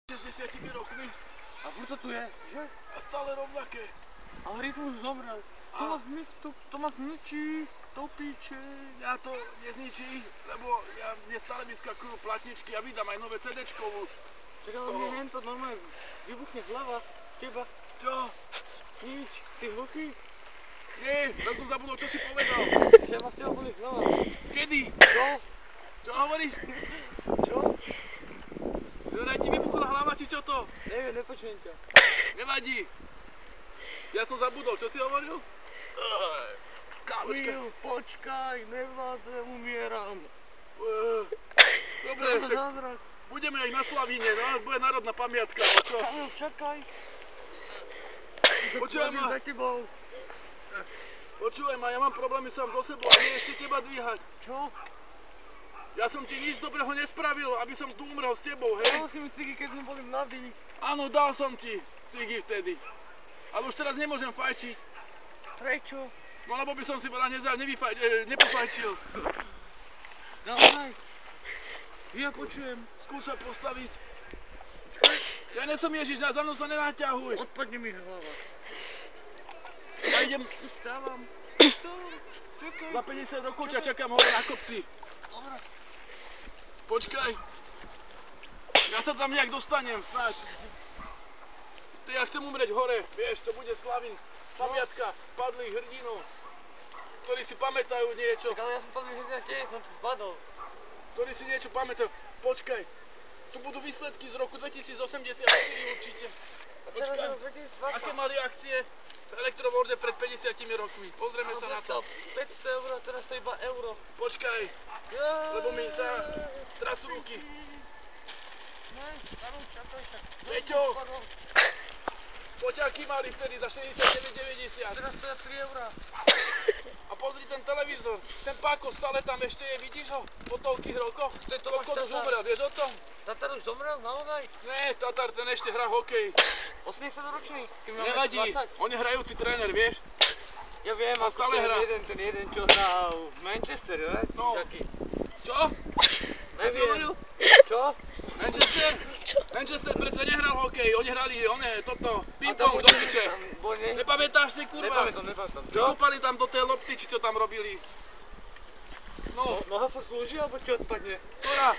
60 rokmi. A furt to tu je, že? A stále rovnaké. Ale Rytmus zomrel. To ma zničí, to píče. Ja to nezničí, lebo mne stále vyskakujú platničky a vydám aj nové CDčko už. Tak ale mne hento normálne vybuchne hlava. Teba. Čo? Nič, ty hluchý? Nie, len som zabudol, čo si povedal. Že ma z teba boli hlava. Kedy? Čo? Čo hovoríš? Čo? Zvedaj, ti vybuchla hlava, či čo to? Neviem, nepočujem ťa. Nevadí. Ja som zabudol, čo si hovoril? Kamil, počkaj, nevládzem, umieram. Dobre, však budeme aj na Slavíne, no, bude národná pamiatka, no čo? Kamil, čakaj. Počúvaj ma. Za tebou. Počúvaj ma, ja mám problémy sám so sebou a nie ešte teba dvíhať. Čo? Ja som ti nič dobrého nespravil, aby som tu umrel s tebou, hej? Dal si mi cigy, keď sme boli mladí. Áno, dal som ti cigy vtedy. Ale už teraz nemôžem fajčiť. Prečo? No lebo by som si veľa nepofajčil. Daj. Ja počujem. Skús sa postaviť. Ja nesom Ježiš, za mnou sa nenaťahuj. Odpadne mi hlava. Ja idem. Stávam. Čakaj. Za 50 rokov ťa čakám hore na kopci. Dobre. Počkaj. Ja sa tam nejak dostanem, snáď. Ja chcem umrieť hore, vieš, to bude Slavín. Pamiatka padlých hrdinov, ktorí si pamätajú niečo. Tak ale ja som padlý hrdina tiež, som tu spadol. Ktorí si niečo pamätajú. Počkaj, tu budú výsledky z roku 2084 určite. Počkaj, aké mali akcie v Elektroworlde pred 50 rokmi. Pozrieme sa na to. 500 eur, teraz to iba euro. Počkaj, lebo mi sa trasú ruky. Peťo, poťaky mali vtedy za 69,90. Teraz to je 3 eurá. A pozri ten televízor, ten páko stále tam ešte je, vidíš ho? Po toľkých rokoch? To je Tomáš Kokot už Tatar. umrel, vieš o tom? Tatar už zomrel, naozaj? Ne, Tatar, ten ešte hrá hokej. 80-ročný? Nevadí, on je hrajúci tréner, vieš? Ja viem, A stále hrá. ten jeden, čo hral v Manchester, ne? No. Taký. Čo? Čo si hovoril? Čo? Manchester? Manchester predsa nehral hokej, oni hrali toto, ping-pong do piče. Nepamätáš si, kurva? Nepamätám. Vykopali tam do tej lopty, či čo tam robili. No, Noha furt slúži, alebo ti odpadne? ktorá?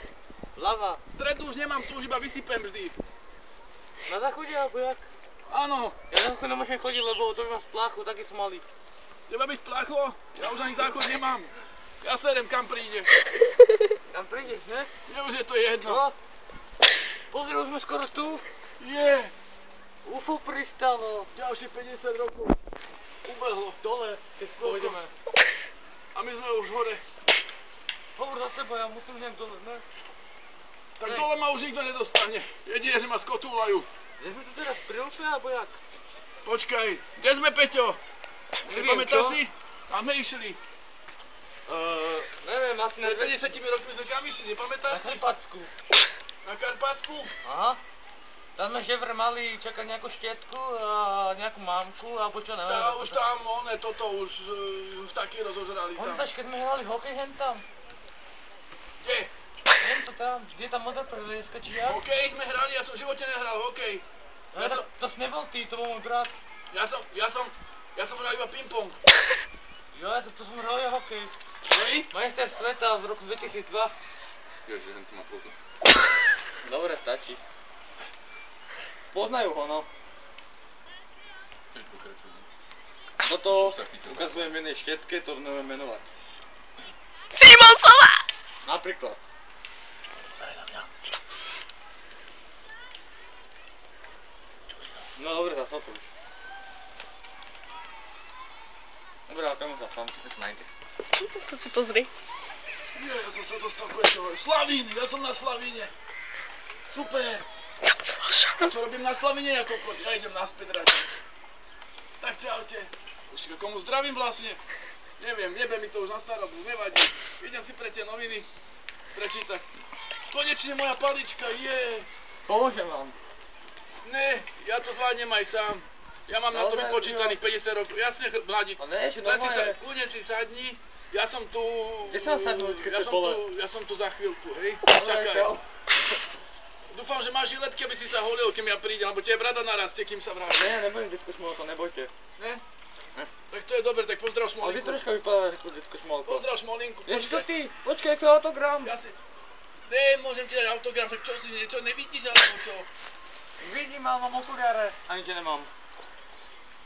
Ľava. Strednú už nemám, tu už iba vysypem vždy. Na záchode, alebo jak? Áno, Ja na záchod nemôžem chodiť, lebo to by ma spláchlo, taký som malý. teba by spláchlo? Ja už ani záchod nemám. Ja serem, kam príde. Tam prídeš, ne? Mne už je to jedno. No. Pozri, už sme skoro tu. Je, UFO pristalo. ďalšie 50 rokov ubehlo. Dole, keď pôjdeme. A my sme už hore. Hovor za seba, ja musím nejak dole, ne? Tak dole ma už nikto nedostane. Jedine, že ma skotúľajú. Kde sme tu teraz pri UFE, alebo jak? Počkaj, kde sme, Peťo? Neviem, Nepamätáš čo? si? Tam sme išli. Neviem, asi na Pred 50 rokmi sme kam išli, Na nepamätáš si? Karpatsku. Na Karpatsku? Aha. Tam sme ževr mali čakať nejakú štetku a nejakú mámku, alebo čo, neviem. Tá už tam, už taký rozožrali tam. Pamätáš, keď sme hrali hokej hen tam? Kde? Hen to tam, kde je tam modrá previeska, či ja? Hokej sme hrali, ja som v živote nehral hokej. No, to si nebol ty, to bol môj brat. Ja som hral iba ping-pong. Jo, to som hral ja hokej. Hej? Majster sveta v roku 2002. Ježiš, hen to ma pozná. Dobre, stačí. Poznajú ho, no. Toto ukazujem v jednej štetke, to neviem menovať. Simonsová! Napríklad. No dobre, zase to už. Dobre, ale tomu sa sám nájde. To si pozri. Ja som sa dostal k večerovi. Slavín, ja som na Slavíne. Super. Čo robím na Slavíne, ja kokot? Ja idem naspäť radšej. Tak čaute. Ešte komu zdravím vlastne? Neviem, jebe mi to už na starobu, nevadí. Idem si pre tie noviny prečítať. Konečne moja palička, je. Pomôžem vám. Ne, ja to zvládnem aj sám. Ja mám na to vypočítaných 50 rokov. Jasne, mladík. Len si sa, kľudne si sadni. Ja som tu... Kde sa sadnúť, keď to bole? Ja som tu za chvíľku, hej? Dobre, Čakaj. čau. Dúfam, že máš žiletky, aby si sa holil, kým ja prídem, lebo tie brada narastie, kým sa vrátim. Ne, nebudem detko Šmolko, nebojte. Ne? Ne. Tak to je dobre, tak pozdrav Ale ty Šmolinku. troška vypadáš ako detko Šmolko. Pozdrav Šmolinku, Ježiš, to počkaj. ty, počkaj, to je autogram. Ja si... Ne, môžem ti dať autogram, tak čo si niečo nevidíš, alebo čo? Vidím, ale mám okuliare. Ani ťa nemám.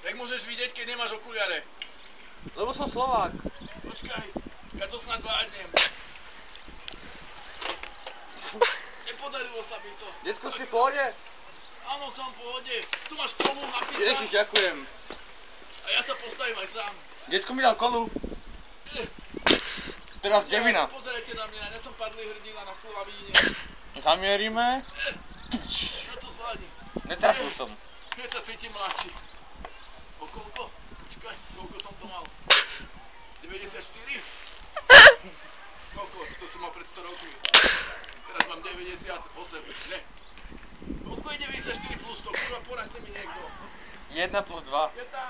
Jak môžeš vidieť, keď nemáš okuliare? Lebo som Slovák. Počkaj, ja to snad zvládnem. Nepodarilo sa mi to. Detko, si v pohode? Áno, som v pohode. Tu máš komu napísať. Ježiš, ďakujem. A ja sa postavím aj sám. Detko mi dal kolu. Teraz devina. Pozerajte na mňa, ja som padlý hrdina na Slavíne. Zamierime. Ja to zvládnem. Netrafil som. Hneď sa cítim mladší. O koľko? Počkaj, koľko som to mal? 94? Koľko? To som mal pred 100 rokmi. Teraz mám 98, ne? Koľko je 94 plus 100? Kurva, poraďte mi niekto. 1 plus 2. Jeta,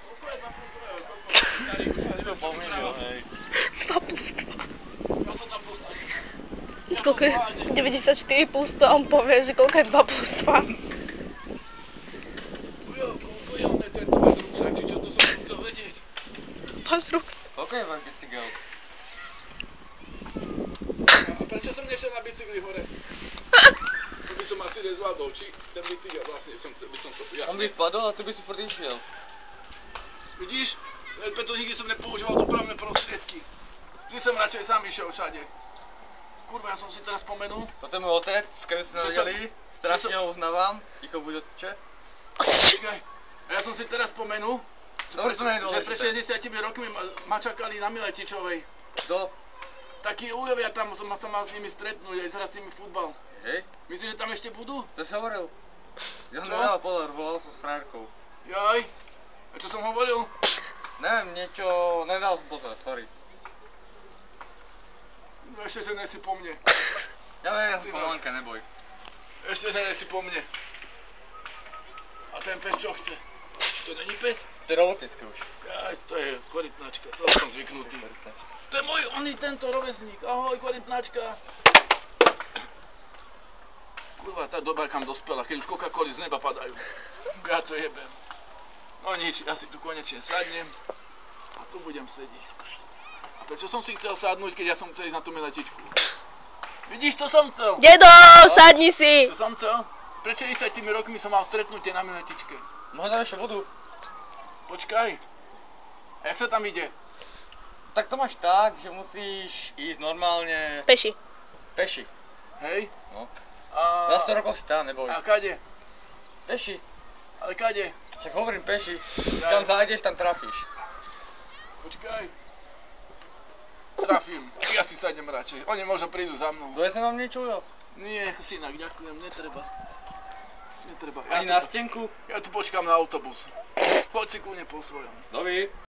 koľko je 2 plus 2? Koľko? Starý, už ja neviem, čo správam. hej. 2 plus 2. Ja sa tam dostanem. Ja to Koľko je zvládnem. 94 plus 100 a on povie, že koľko je 2 plus 2. Ujo, koľko je on tento bez ruksak, či čo to som chcel vedieť. Máš ruk. Koľko je vám bicykel? A prečo som nešiel na bicykli hore? To by som asi nezvládol, či ten bicykel vlastne by som to... Ja, On by vpadol a ty by si furt išiel. vidíš? Preto nikdy som nepoužíval dopravné prostriedky. Vždy som radšej sám išiel všade. Kurva, ja som si teraz spomenul. Toto je môj otec, keby ste nevedeli. Strašne ho uznávam. Ticho buď otče. Počkaj. A ja som si teraz spomenul, Dobre, to nie je že pred dôležité. 60 rokmi ma čakali na Miletičovej. Kto? Takí ujovia tam, som sa mal s nimi stretnúť, aj zhrať s nimi futbal. Hej? Myslíš, že tam ešte budú? To si hovoril. Ja som Čo? nedával pozor, volal som s frárkou. Jaj. A čo som hovoril? Neviem, niečo, nedal som pozor, sorry. No ešte, že nesi po mne. Ja viem, ja som Si pomalanka, neboj. Ešte, že nesi po mne. A ten pes čo chce? To není pes? To je robotické už. Jaj, to je korytnačka, to som zvyknutý. To je môj, oný tento rovesník. Ahoj, korytnačka. Kurva, tá doba kam dospela, keď už Coca-Coly z neba padajú. Ja to jebem. No nič, ja si tu konečne sadnem a tu budem sedieť. A prečo som si chcel sadnúť, keď ja som chcel ísť na tú Miletičku? Vidíš, to som chcel. Dedo, sadni si. To som chcel. Pred 60 rokmi som mal stretnutie na Miletičke. Možno ešte budú. Počkaj. A jak sa tam ide? Tak to máš tak, že musíš ísť normálne Peši. peši. Hej? No. A... Za 100 rokov si tam, neboj. A kade? Peši. Ale kade? Však hovorím peši. Ja. Tam zájdeš, tam trafíš. Počkaj. Trafím. Ja si sadnem radšej. Oni možno prídu za mnou. Dojesem vám niečo, jo? Nie, synak, ďakujem, netreba. Netreba. Ani na stenku? Ja tu počkám na autobus. Poď si ku mne po svojom. Dobrý.